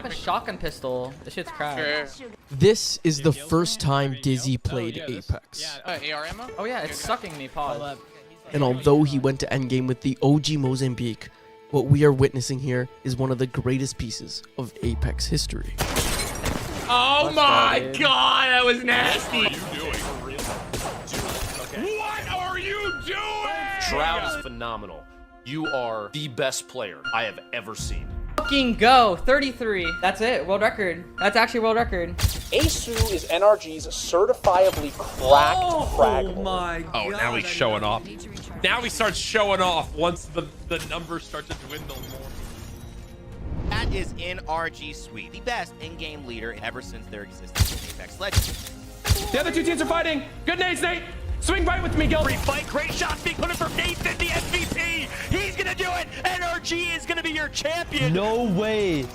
have a shotgun pistol. This shit's crap. This is the first time Dizzy played Apex. AR ammo? Oh yeah, it's sucking me. Pause. And although he went to endgame with the OG Mozambique, what we are witnessing here is one of the greatest pieces of Apex history. Oh my god, that was nasty. What are you doing? What are you doing? Shroud is phenomenal. You are the best player I have ever seen. Fucking go. 33. That's it. World record. That's actually world record. Asu is NRG's certifiably cracked fragment. Oh my god. Oh, now he's showing off. Now he starts showing off once the numbers start to dwindle more. That is NRG Sweet, the best in-game leader ever since their existence in Apex Legends. The other two teams are fighting. Good nades, Nate. Swing right with me, Gil. Great fight, great shots being put in from Nathan, the MVP. He's gonna do it. NRG is gonna be your champion. No way.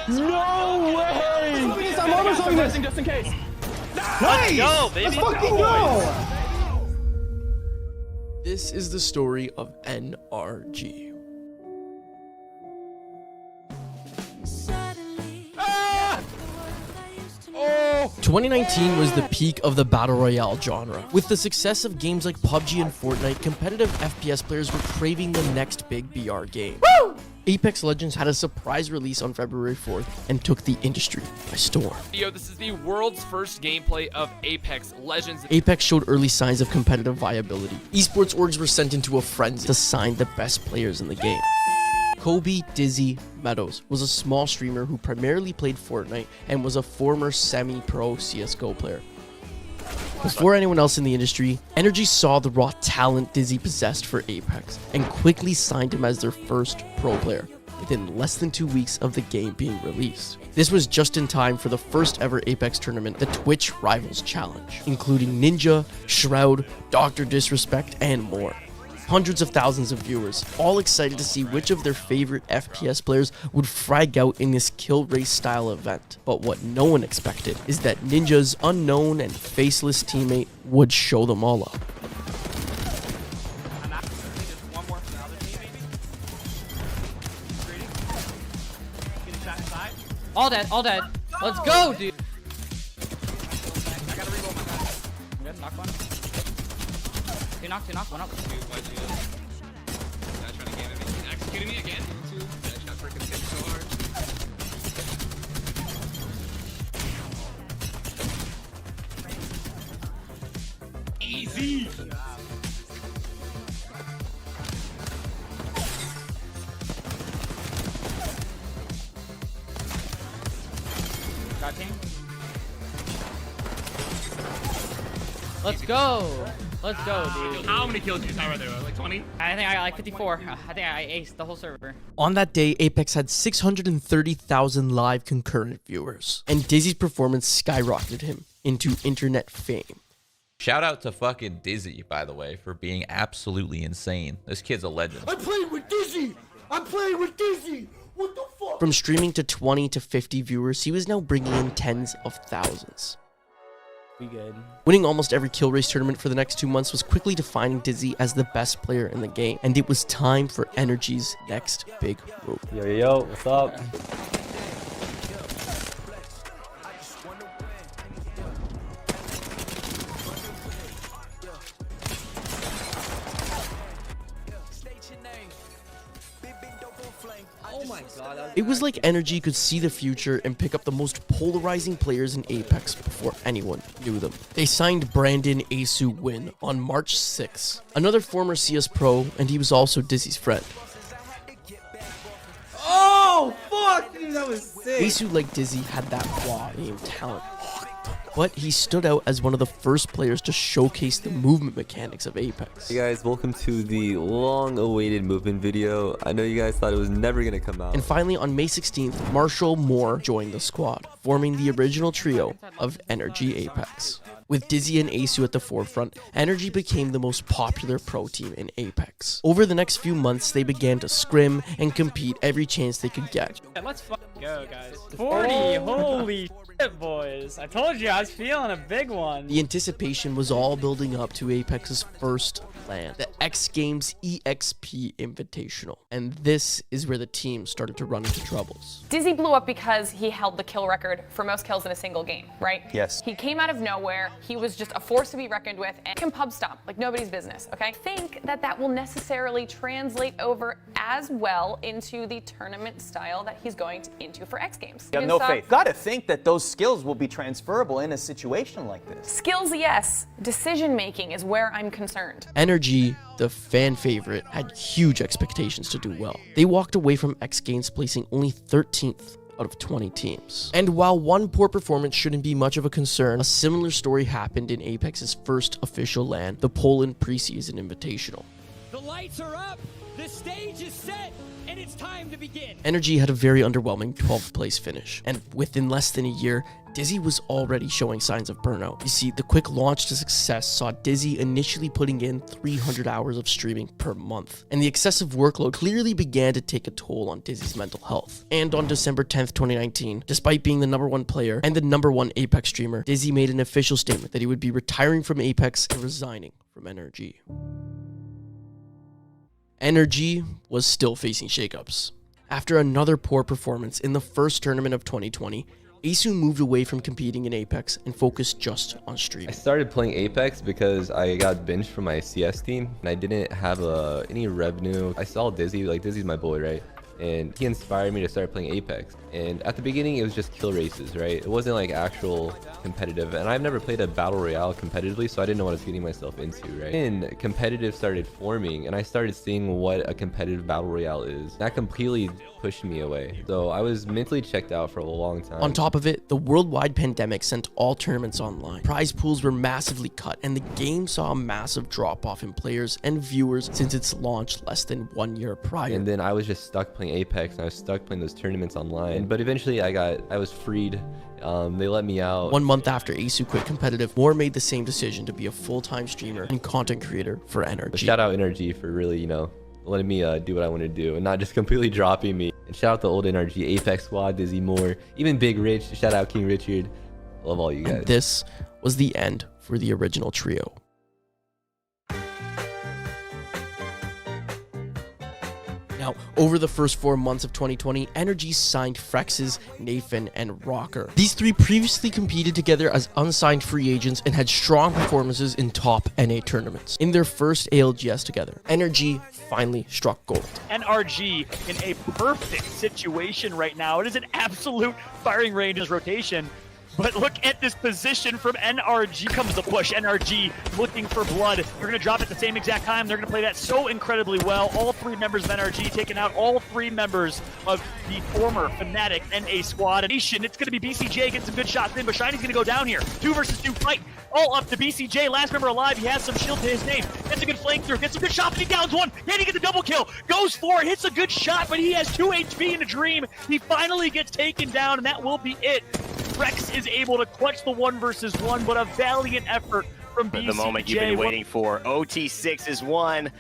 No way. I'm almost on this just in case. Nice. Go, baby. Let's fucking go. This is the story of NRG. 2019 was the peak of the Battle Royale genre. With the success of games like PUBG and Fortnite, competitive FPS players were craving the next big BR game. Woo! Apex Legends had a surprise release on February 4th and took the industry by storm. Yo, this is the world's first gameplay of Apex Legends. Apex showed early signs of competitive viability. Esports orgs were sent into a frenzy to sign the best players in the game. Kobe Dizzy Meadows was a small streamer who primarily played Fortnite and was a former semi-pro CSGO player. Before anyone else in the industry, NRG saw the raw talent Dizzy possessed for Apex and quickly signed him as their first pro player within less than 2 weeks of the game being released. This was just in time for the first ever Apex tournament, the Twitch Rivals Challenge, including Ninja, Shroud, Dr. Disrespect, and more. Hundreds of thousands of viewers, all excited to see which of their favorite FPS players would frag out in this kill race style event. But what no one expected is that Ninja's unknown and faceless teammate would show them all up. All dead. All dead. Let's go, dude. I gotta reroll my guy. Good. Knock one. Two knock. One up. Executing me again. That shot freaking hit so hard. Easy. Got team. Let's go. Let's go, dude. How many kills did you have right there? Like 20? I think I got like 54. I think I aced the whole server. On that day, Apex had 630,000 live concurrent viewers, and Dizzy's performance skyrocketed him into internet fame. Shout out to fucking Dizzy, by the way, for being absolutely insane. This kid's a legend. I'm playing with Dizzy. I'm playing with Dizzy. What the fuck? From streaming to 20 to 50 viewers, he was now bringing in tens of thousands. We good. Winning almost every kill race tournament for the next 2 months was quickly defining Dizzy as the best player in the game, and it was time for NRG's next big move. Yo, what's up? Oh my god. It was like NRG could see the future and pick up the most polarizing players in Apex before anyone knew them. They signed Brandon Asu Win on March 6th, another former CS pro, and he was also Dizzy's friend. Oh fuck, dude, that was sick. Asu, like Dizzy, had that raw aim talent, but he stood out as one of the first players to showcase the movement mechanics of Apex. Hey guys, welcome to the long-awaited movement video. I know you guys thought it was never gonna come out. And finally, on May 16th, Marshall Moore joined the squad, forming the original trio of NRG Apex. With Dizzy and Asu at the forefront, Energy became the most popular pro team in Apex. Over the next few months, they began to scrim and compete every chance they could get. Let's fucking go, guys. 40, holy shit, boys. I told you I was feeling a big one. The anticipation was all building up to Apex's first LAN, the X Games EXP Invitational. And this is where the team started to run into troubles. Dizzy blew up because he held the kill record for most kills in a single game, right? Yes. He came out of nowhere. He was just a force to be reckoned with and can pub stomp like nobody's business, okay? I think that will necessarily translate over as well into the tournament style that he's going into for X Games. You have no faith. Gotta think that those skills will be transferable in a situation like this. Skills, yes. Decision making is where I'm concerned. Energy, the fan favorite, had huge expectations to do well. They walked away from X Games placing only 13th out of 20 teams. And while one poor performance shouldn't be much of a concern, a similar story happened in Apex's first official LAN, the Poland Preseason Invitational. The lights are up, the stage is set, and it's time to begin. Energy had a very underwhelming 12th place finish, and within less than a year, Dizzy was already showing signs of burnout. You see, the quick launch to success saw Dizzy initially putting in 300 hours of streaming per month, and the excessive workload clearly began to take a toll on Dizzy's mental health. And on December 10th, 2019, despite being the #1 player and the #1 Apex streamer, Dizzy made an official statement that he would be retiring from Apex and resigning from NRG. NRG was still facing shakeups. After another poor performance in the first tournament of 2020, Asu moved away from competing in Apex and focused just on streaming. I started playing Apex because I got benched from my CS team and I didn't have any revenue. I saw Dizzy, like Dizzy's my boy, right? And he inspired me to start playing Apex. And at the beginning, it was just kill races, right? It wasn't like actual competitive. And I've never played a battle royale competitively, so I didn't know what I was getting myself into, right? And competitive started forming, and I started seeing what a competitive battle royale is. That completely pushed me away. So I was mentally checked out for a long time. On top of it, the worldwide pandemic sent all tournaments online. Prize pools were massively cut, and the game saw a massive drop-off in players and viewers since its launch less than 1 year prior. And then I was just stuck playing Apex, and I was stuck playing those tournaments online. But eventually I was freed. They let me out. 1 month after Asu quit competitive, Moore made the same decision to be a full-time streamer and content creator for NRG. Shout out NRG for really, letting me do what I want to do and not just completely dropping me. And shout out the old NRG, Apex Squad, Dizzy Moore, even Big Rich. Shout out King Richard. Love all you guys. And this was the end for the original trio. Now, over the first 4 months of 2020, NRG signed Frexes, Nathan, and Rocker. These three previously competed together as unsigned free agents and had strong performances in top NA tournaments. In their first ALGS together, NRG finally struck gold. NRG in a perfect situation right now. It is an absolute firing range as rotation. But look at this position from NRG. Comes the push. NRG looking for blood. They're going to drop at the same exact time. They're going to play that so incredibly well. All three members of NRG taking out all three members of the former Fnatic NA squad. It's going to be BCJ getting some good shots in, but Shiny's going to go down here. 2 versus 2 fight. All up to BCJ. Last member alive. He has some shield to his name. Gets a good flank through. Gets some good shots. He downs one. Then he gets a double kill. Goes for it. Hits a good shot, but he has 2 HP in a dream. He finally gets taken down, and that will be it. Rex is able to clutch the 1 versus 1, but a valiant effort from BCJ. The moment you've been waiting for. OT6 is won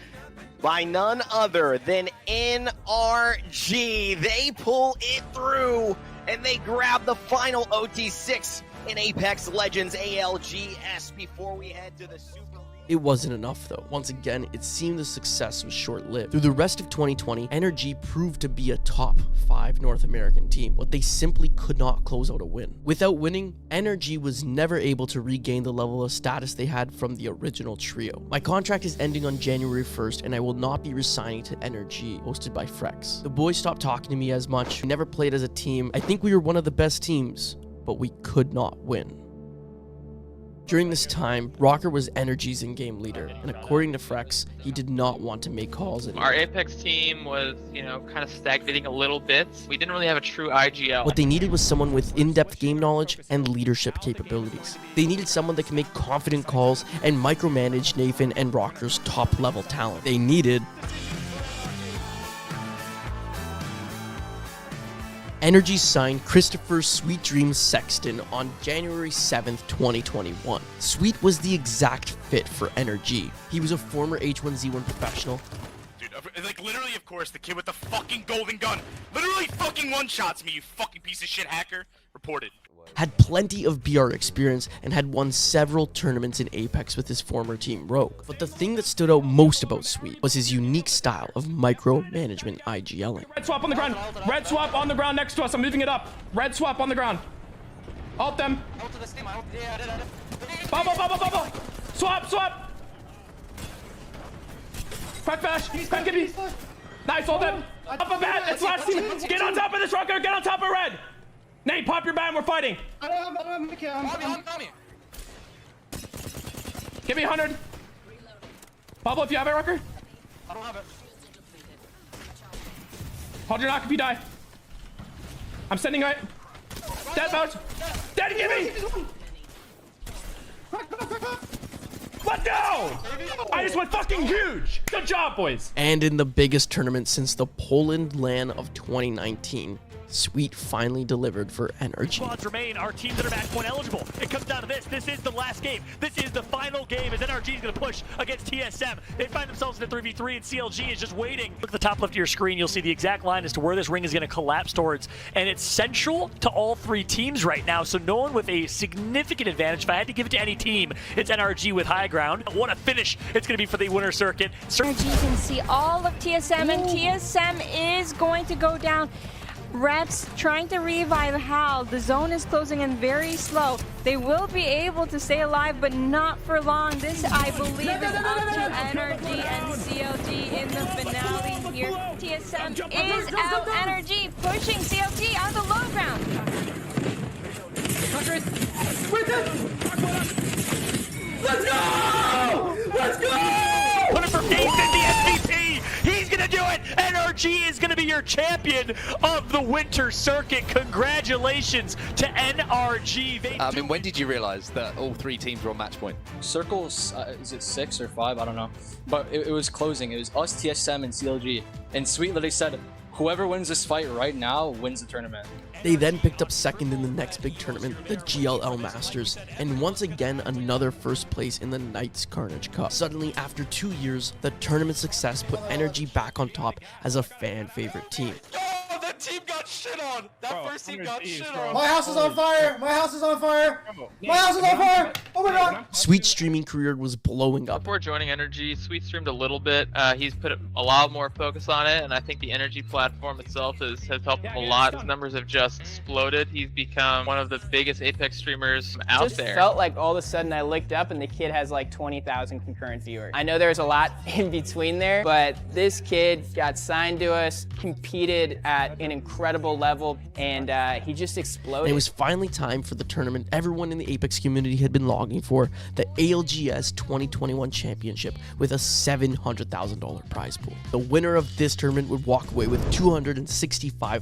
by none other than NRG. They pull it through, and they grab the final OT6 in Apex Legends ALGS before we head to the Super League. It wasn't enough though. Once again, it seemed the success was short-lived. Through the rest of 2020, NRG proved to be a top 5 North American team, but they simply could not close out a win. Without winning, NRG was never able to regain the level of status they had from the original trio. My contract is ending on January 1st, and I will not be resigning to NRG, hosted by Frex. The boys stopped talking to me as much. We never played as a team. I think we were one of the best teams, but we could not win. During this time, Rocker was NRG's in-game leader, and according to Frex, he did not want to make calls anymore. Our Apex team was, kind of stagnating a little bit. We didn't really have a true IGL. What they needed was someone with in-depth game knowledge and leadership capabilities. They needed someone that can make confident calls and micromanage Nathan and Rocker's top-level talent. They needed Energy signed Christopher Sweet Dream Sexton on January 7th, 2021. Sweet was the exact fit for Energy. He was a former H1Z1 professional. Dude, like literally, of course, the kid with the fucking golden gun literally fucking one-shots me, you fucking piece of shit hacker. Reported. Had plenty of BR experience and had won several tournaments in Apex with his former team Rogue. But the thing that stood out most about Sweet was his unique style of micromanagement IGLing. Red swap on the ground. Red swap on the ground next to us. I'm moving it up. Red swap on the ground. Alt them. Bubble. Swap. Crack bash. Crack gibby. Nice, hold them. Up a bat. It's last team. Get on top of this rocker. Get on top of red. Nate, pop your bat. We're fighting. I don't have my cam. Give me 100. Pablo, if you have it, rocker. I don't have it. Hold your knock if you die. I'm sending it. Dead bounce. Dead, give me. Let's go! I just went fucking huge. Good job, boys. And in the biggest tournament since the Poland LAN of 2019, Sweet finally delivered for Energy. Squads remain. Our teams that are match point eligible. It comes down to this. This is the last game. This is the final game as NRG is going to push against TSM. They find themselves in a 3v3 and CLG is just waiting. Look at the top left of your screen. You'll see the exact line as to where this ring is going to collapse towards. And it's central to all three teams right now. So no one with a significant advantage. If I had to give it to any team, it's NRG with high ground. What a finish it's going to be for the winner circuit. NRG can see all of TSM, and TSM is going to go down. Reps trying to revive Hal. The zone is closing in very slow. They will be able to stay alive, but not for long. This, I believe, is up to NRG and CLG in the finale here. TSM is out. NRG pushing CLG on the low ground. Let's go! Let's go! Put it for Nathan, the MVP. He's going to do it. NRG is going to be your champion of the winter circuit. Congratulations to NRG. I mean, when did you realize that all three teams were on match point? Circles, is it 6 or 5? I don't know. But it was closing. It was us, TSM, and CLG. And Sweet literally said, whoever wins this fight right now wins the tournament. They then picked up second in the next big tournament, the GLL Masters, and once again another first place in the Knights Carnage Cup. Suddenly, after 2 years, the tournament success put Energy back on top as a fan favorite team. Oh, that team got shit on. That first team got shit on. My house is on fire. My house is on fire. My house is on fire. Oh my god. Sweet's streaming career was blowing up. Before joining Energy, Sweet streamed a little bit. He's put a lot more focus on it, and I think the Energy platform itself has helped him a lot. His numbers have just exploded. He's become one of the biggest Apex streamers out just there. Felt like all of a sudden I looked up and the kid has like 20,000 concurrent viewers. I know there's a lot in between there, but this kid got signed to us, competed at an incredible level, and he just exploded. And it was finally time for the tournament everyone in the Apex community had been longing for, the ALGS 2021 Championship with a $700,000 prize pool. The winner of this tournament would walk away with $265,000.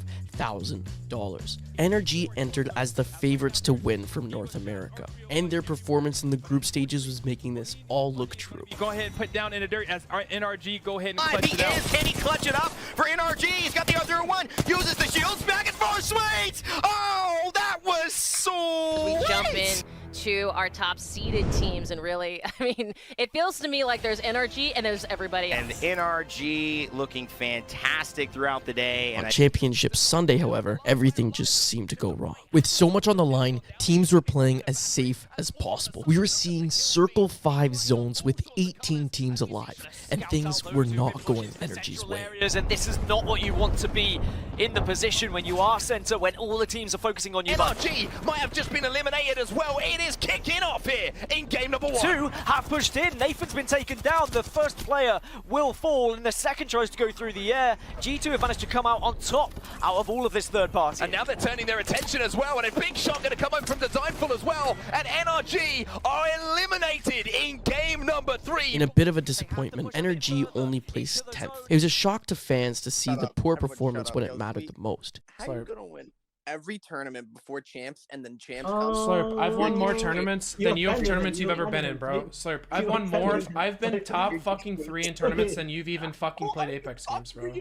NRG entered as the favorites to win from North America, and their performance in the group stages was making this all look true. Go ahead and put down in the dirt as our NRG. Go ahead and clutch He it out. is. Can he clutch it up for NRG? He's got the R01. Uses the shields back and forth. Sweet. Oh, that was so. We jump in to our top seeded teams, and really, I mean, it feels to me like there's NRG and there's everybody else. And NRG looking fantastic throughout the day. On Championship Sunday, however, everything just seemed to go wrong. With so much on the line, teams were playing as safe as possible. We were seeing Circle 5 zones with 18 teams alive, and things were not going Energy's way. And this is not what you want to be in the position when you are center, when all the teams are focusing on you. NRG might have just been eliminated as well. It is kicking off here in game number 1. 2 have pushed in. Nathan's been taken down. The first player will fall, and the second tries to go through the air. G2 have managed to come out on top out of all of this third party. And now they're turning their attention as well, and a big shot going to come over from Designful as well, and NRG are eliminated in game number 3. In a bit of a disappointment, NRG only placed 10th. It was a shock to fans to see the poor performance when it mattered the most. How are you gonna win? every tournament before champs, and then champs Slurp, I've won more tournaments than you have tournaments you've ever been in, bro. Slurp, I've won more. I've been top fucking 3 in tournaments than you've even fucking played Apex games, bro.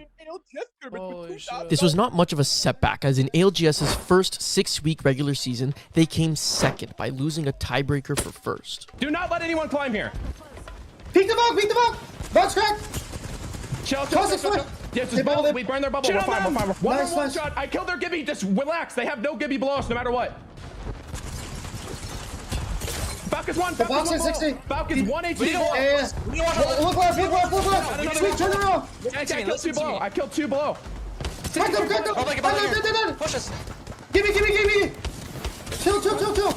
Holy shit. This was not much of a setback, as in ALGS's first 6-week regular season, they came second by losing a tiebreaker for first. Do not let anyone climb here. Peek the bug, peek the bug. Bug's cracked. Chill. Yes, They bubble. bubbled. We burn their bubble. Shit We're on fine. them. We're fine. One Nice. shot. I killed their Gibby. Just relax. They have no Gibby below us no matter what. Falcon's one. Falcon's 60. Falcon's 1 HP. Yeah. Look left. Sweet, turn around. I killed 2 below. I killed 2 below. Crack them. Push us. Give me. Chill. Kill him.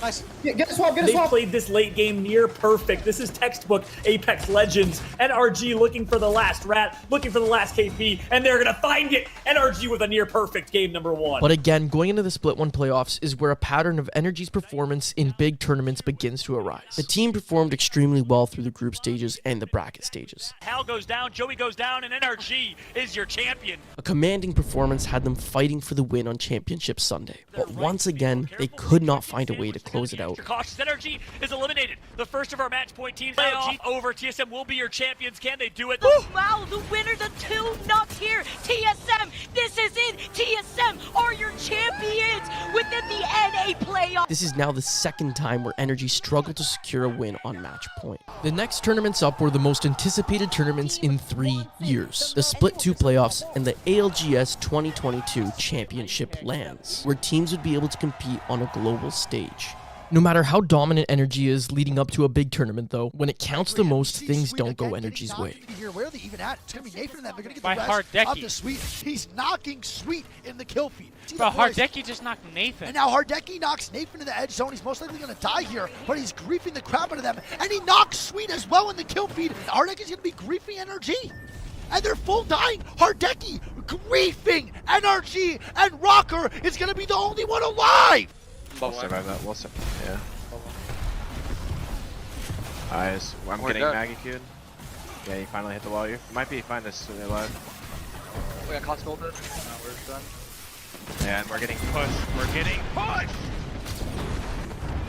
Nice. Get a swap. They played this late game near perfect. This is textbook Apex Legends. NRG looking for the last rat, looking for the last KP, and they're gonna find it. NRG with a near perfect game number 1. But again, going into the Split 1 playoffs is where a pattern of Energy's performance in big tournaments begins to arise. The team performed extremely well through the group stages and the bracket stages. Hal goes down, Joey goes down, and NRG is your champion. A commanding performance had them fighting for the win on Championship Sunday. But once again, they could not find a way to close it out. Cautious Energy is eliminated. The first of our match point teams playoff over. TSM will be your champions. Can they do it? Wow, the winners of 2 knocks here. TSM, this is it. TSM are your champions within the NA playoff. This is now the second time where Energy struggled to secure a win on match point. The next tournaments up were the most anticipated tournaments in 3 years. The Split 2 playoffs and the ALGS 2022 Championship lands, where teams would be able to compete on a global stage. No matter how dominant Energy is leading up to a big tournament, though, when it counts the most, things don't go Energy's way. Where are they even at? It's going to be Nathan and them. They're going to get By the rest of Hardeki. the Sweet. He's knocking Sweet in the kill feed. But Hardeki just knocked Nathan. And now Hardeki knocks Nathan in the edge zone. He's most likely going to die here, but he's griefing the crap out of them. And he knocks Sweet as well in the kill feed. Hardeki's going to be griefing NRG. And they're full dying. Hardeki griefing NRG. And Rocker is going to be the only one alive. Survive that. We'll survive. Yeah. Nice. I'm getting Maggie Q'd. Yeah, you finally hit the wall. You might be fine to stay alive. We got cost gold. We're done. Yeah, and we're getting pushed. We're getting pushed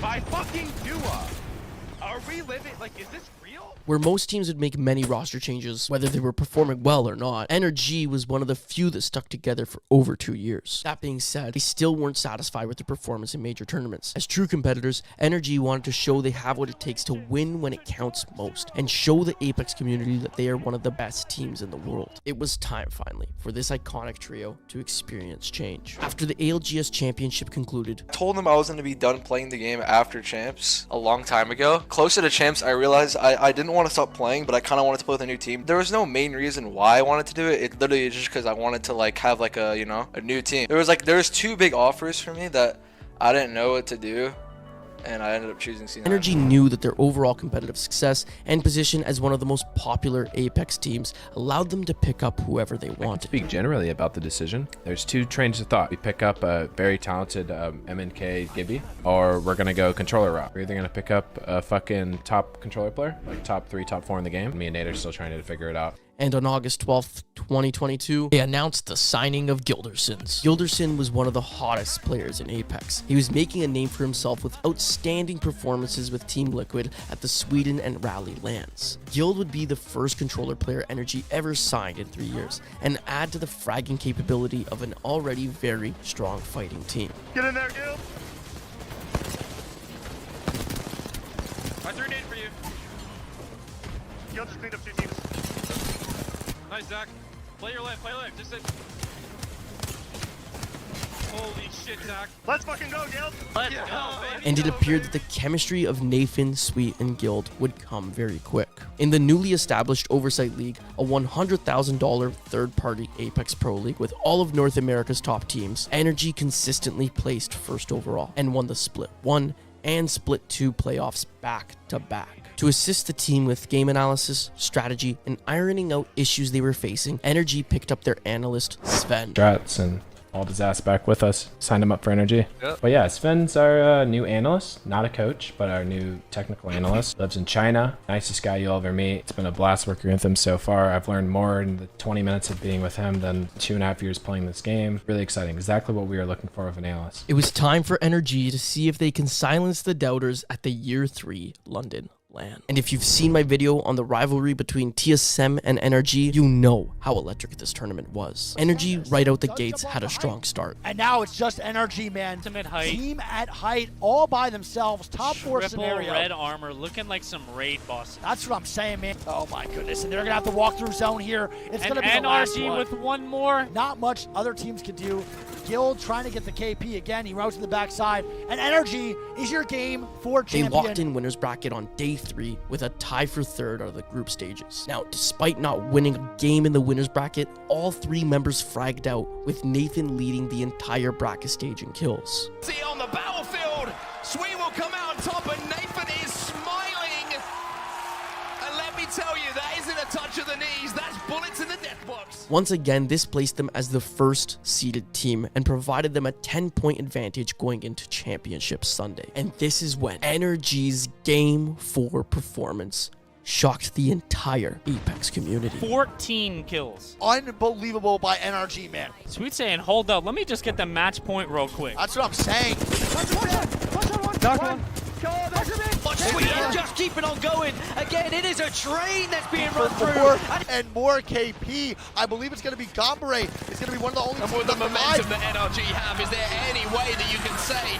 by fucking Dua. Are we living? Like, is this real? Where most teams would make many roster changes, whether they were performing well or not, NRG was one of the few that stuck together for over 2 years. That being said, they still weren't satisfied with their performance in major tournaments. As true competitors, NRG wanted to show they have what it takes to win when it counts most, and show the Apex community that they are one of the best teams in the world. It was time, finally, for this iconic trio to experience change. After the ALGS Championship concluded, I told them I was going to be done playing the game after Champs a long time ago. Closer to Champs, I realized I didn't want to stop playing, but I kind of wanted to play with a new team. There was no main reason why I wanted to do it. It literally is just because I wanted to like have like a, you know, a new team. There was 2 big offers for me that I didn't know what to do, and I ended up choosing C9. NRG knew that their overall competitive success and position as one of the most popular Apex teams allowed them to pick up whoever they wanted. Speak generally about the decision. There's 2 trains of thought. We pick up a very talented MNK Gibby, or we're gonna go controller route. We're either gonna pick up a fucking top controller player, like top 3, top 4 in the game. Me and Nate are still trying to figure it out. And on August 12th, 2022, they announced the signing of Gildersons. Gilderson was one of the hottest players in Apex. He was making a name for himself with outstanding performances with Team Liquid at the Sweden and Rally lands. Gild would be the first controller player Energy ever signed in 3 years, and add to the fragging capability of an already very strong fighting team. Get in there, Gil. I threw a nade for you. Gil just cleaned up 2 teams. Nice, Zach. Play your left, just a... Holy shit, Zach. Let's fucking go, Gil. Let's go, baby. And it appeared that the chemistry of Nathan, Sweet, and Gild would come very quick. In the newly established Oversight League, a $100,000 third-party Apex Pro League with all of North America's top teams, Energy consistently placed first overall and won the Split 1 and Split 2 playoffs back-to-back. To assist the team with game analysis, strategy, and ironing out issues they were facing, Energy picked up their analyst, Sven. Strats and hauled his ass back with us, signed him up for Energy. Yep. But yeah, Sven's our new analyst, not a coach, but our new technical analyst. Lives in China. Nicest guy you'll ever meet. It's been a blast working with him so far. I've learned more in the 20 minutes of being with him than 2.5 years playing this game. Really exciting. Exactly what we were looking for of an analyst. It was time for Energy to see if they can silence the doubters at the Year 3 London LAN. And if you've seen my video on the rivalry between TSM and NRG, you know how electric this tournament was. Energy right out the gates had a strong start. And now it's just NRG, man. Team at height, all by themselves. Top 4 scenario. Red armor, looking like some raid boss. That's what I'm saying, man. Oh my goodness, and they're gonna have to walk through zone here. It's gonna be the last NRG one. with one more. Not much other teams can do. Guild trying to get the KP again. He routes to the backside, and Energy is your game for champion. They locked in winners bracket on day 3 with a tie for 3rd out of the group stages. Now, despite not winning a game in the winners bracket, all 3 members fragged out, with Nathan leading the entire bracket stage in kills. See on the battlefield, Sweet will come out on top, and Nathan is smiling. And let me tell you, that isn't a touch of the knees. That's bullets in the death box. Once again, this placed them as the first seeded team and provided them a 10-point advantage going into Championship Sunday. And this is when NRG's Game 4 performance shocked the entire Apex community. 14 kills. Unbelievable by NRG, man. Sweet saying, hold up, let me just get the match point real quick. That's what I'm saying. Sweet just keeping on going. Again, it is a train that's being run through. And more KP. I believe it's going to be Gombre. It's going to be one of the only And with the momentum that NRG have, is there any way that you can say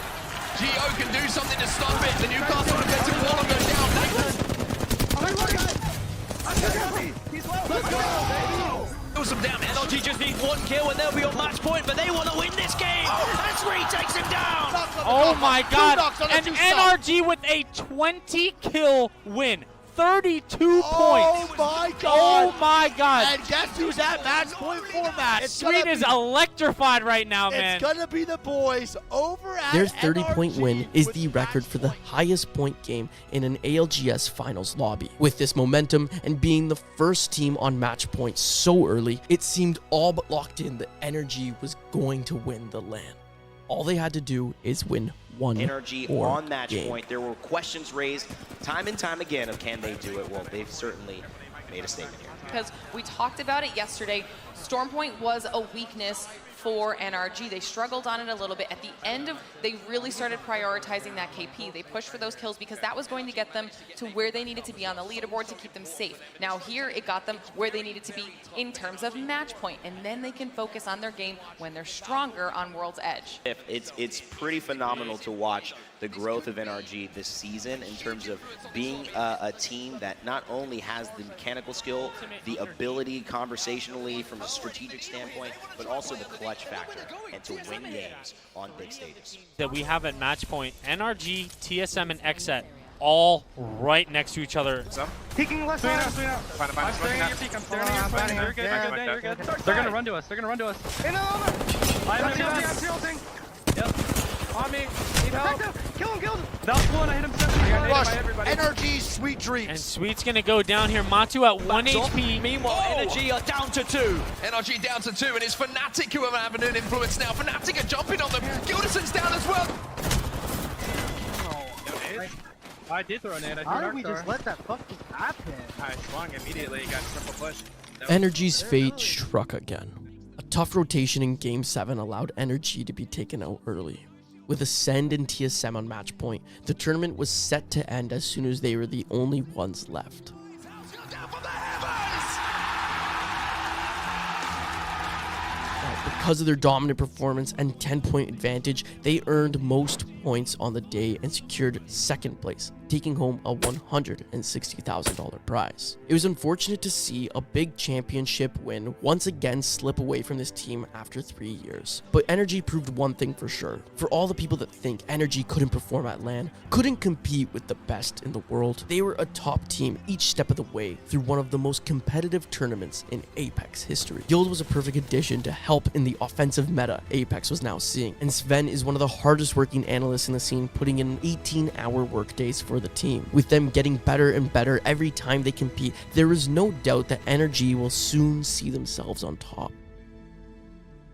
Geo can do something to stop it? The Newcastle defensive wall will go down. Let's go! Some down. NRG just need 1 kill and they'll be on match point, but they want to win this game. And Sweet takes him down. Oh my god. And NRG with a 20 kill win. 32 points. Oh my god. Oh my god. And guess who's at match point format? Sweet is electrified right now, man. It's gonna be the boys over at Their 30-point NRG win is the record for the highest point game in an ALGS finals lobby. With this momentum and being the first team on match point so early, it seemed all but locked in that Energy was going to win the LAN. All they had to do is win one NRG more on match game. point. There were questions raised time and time again of can they do it? Well, they've certainly made a statement here. Because we talked about it yesterday, Stormpoint was a weakness for NRG. They struggled on it a little bit. At the end of, they really started prioritizing that KP. They pushed for those kills because that was going to get them to where they needed to be on the leaderboard to keep them safe. Now here, it got them where they needed to be in terms of match point, and then they can focus on their game when they're stronger on World's Edge. It's pretty phenomenal to watch the growth of NRG this season in terms of being a team that not only has the mechanical skill, the ability conversationally from a strategic standpoint, but also the clutch factor and to win games on big stages. That we have at match point, NRG, TSM, and XSET all right next to each other. Peeking left side. I'm staring at your peak. I'm staring at your peak. You're good. You're good. They're gonna run to us. They're gonna run to us. I'm tilting. Yep. On me. Need help. Kill him. That's one. I hit him 70. Rush. NRG, Sweet Dreams. And Sweet's gonna go down here. Matu at 1 HP. Meanwhile, NRG are down to 2. NRG down to 2, and it's Fnatic who are having an influence now. Fnatic are jumping on them. Gilderson's down as well. I did throw an ad. How did we just let that fucking happen? I swung immediately. Got triple push. Energy's fate struck again. A tough rotation in Game 7 allowed Energy to be taken out early. With Ascend and TSM on match point, the tournament was set to end as soon as they were the only ones left. Because of their dominant performance and 10-point advantage, they earned most points on the day and secured 2nd place, taking home a $160,000 prize. It was unfortunate to see a big championship win once again slip away from this team after 3 years. But Energy proved one thing for sure. For all the people that think Energy couldn't perform at LAN, couldn't compete with the best in the world, they were a top team each step of the way through one of the most competitive tournaments in Apex history. Guild was a perfect addition to help in the offensive meta Apex was now seeing, and Sven is one of the hardest working analysts in the scene, putting in 18-hour workdays for the team. With them getting better and better every time they compete, there is no doubt that NRG will soon see themselves on top.